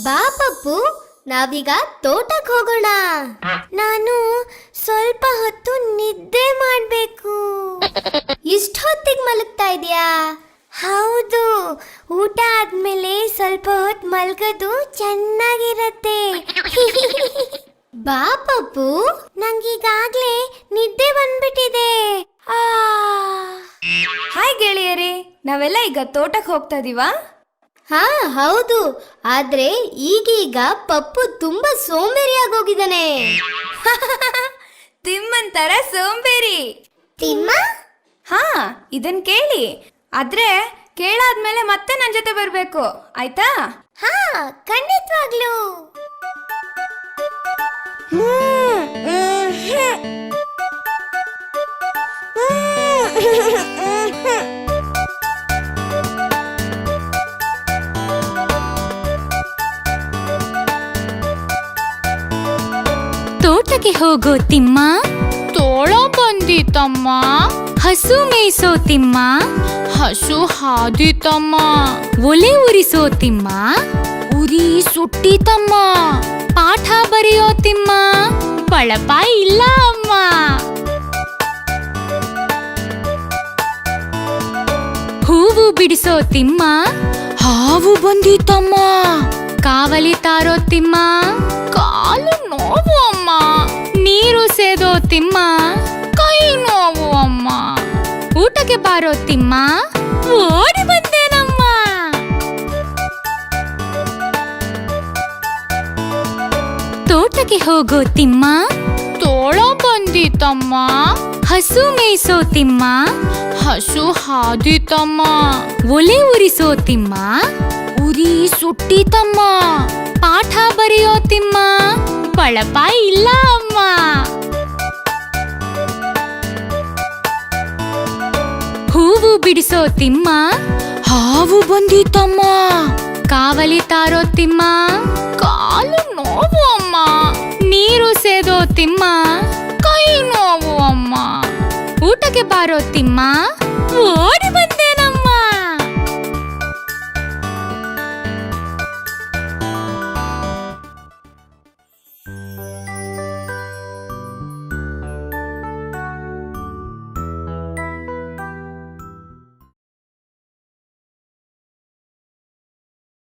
ಬಾ ಪಪ್ಪು, ನಾವೀಗ ತೋಟಕ್ಕೆ ಹೋಗೋಣ. ನಾನು ಸ್ವಲ್ಪ ಹೊತ್ತು ನಿದ್ದೆ ಮಾಡ್ಬೇಕು. ಇಷ್ಟು ಹೊತ್ತಿಗೆ ಮಲಗ್ತಾ ಇದೀಯಾ? ಹೌದು, ಊಟ ಆದ್ಮೇಲೆ ಸ್ವಲ್ಪ ಹೊತ್ತು ಮಲ್ಗೋದು ಚೆನ್ನಾಗಿರತ್ತೆ. ಬಾ ಪಪ್ಪು, ನಂಗೀಗಾಗ್ಲೇ ನಿದ್ದೆ ಬಂದ್ಬಿಟ್ಟಿದೆ. ಹಾಯ್ ಗೆಳೆಯರೇ, ನಾವೆಲ್ಲ ಈಗ ತೋಟಕ್ಕೆ ಹೋಗ್ತಾ ಇದೀವಾ? ಹಾ ಹೌದು, ಆದ್ರೆ ಈಗೀಗ ಪಪ್ಪು ತುಂಬಾ ಸೋಂಬೇರಿಯಾಗೋಗಿದ್ದಾನೆ. ತಿಮ್ಮನ್ ತರ ಸೋಂಬೇರಿ. ತಿಮ್ಮ? ಹಾ, ಇದನ್ ಕೇಳಿ. ಆದ್ರೆ ಕೇಳಾದ್ಮೇಲೆ ಮತ್ತೆ ನನ್ ಜೊತೆ ಬರ್ಬೇಕು, ಆಯ್ತಾ? ಹಾ, ಖಂಡಿತವಾಗ್ಲೂ. ತೋಟಕ್ಕೆ ಹೋಗೋ ತಿಮ್ಮ, ತೋಳ ಬಂದಿತಮ್ಮ. ಹಸು ಮೇಯಿಸೋ ತಿಮ್ಮ, ಹಸು ಹಾದಿತಮ್ಮ. ಒಲೆ ಉರಿಸೋ ತಿಮ್ಮ, ಉರಿ ಸುಟ್ಟಿತಮ್ಮ. ಪಾಠ ಬರೆಯೋ ತಿಮ್ಮ, ಬಳಪ ಇಲ್ಲ ಅಮ್ಮ. ಹೂವು ಬಿಡಿಸೋ ತಿಮ್ಮ, ಹಾವು ಬಂದಿತಮ್ಮ. ಕಾವಲಿ ತಾರೋ ತಿಮ್ಮ, ಕಾಲು ನೋವು ಅಮ್ಮ. ನೀರು ಸೇದೋ ತಿಮ್ಮ, ಕೈ ನೋವು ಅಮ್ಮ. ಊಟಕ್ಕೆ ಬಾರೋ ತಿಮ್ಮ, ಓಡಿ ಬಂದೇನಮ್ಮ. ತೋಟಕ್ಕೆ ಹೋಗೋ ತಿಮ್ಮ, ತೋಳ ಬಂದಿತಮ್ಮ. ಹಸು ಮೇಯಿಸೋ ತಿಮ್ಮ, ಹಸು ಹಾದಿತಮ್ಮ. ಒಲೆ ಉರಿಸೋ ತಿಮ್ಮ, ಉರಿ ಸುಟ್ಟಿತಮ್ಮ. ಪಾಠ ಬರೆಯೋ ತಿಮ್ಮ, ಬಳಪ ಇಲ್ಲ ಅಮ್ಮ. ಹೂವು ಬಿಡಿಸೋ ತಿಮ್ಮ, ಹಾವು ಬಂದಿತಮ್ಮ. ಕಾವಲಿ ತಾರೋ ತಿಮ್ಮ, ಕಾಲು ನೋವು ಅಮ್ಮ. ನೀರು ಸೇದೋ ತಿಮ್ಮ, ಕೈ ನೋವು ಅಮ್ಮ. ಊಟಕ್ಕೆ ಬಾರೋ ತಿಮ್ಮ, ಓಡಿ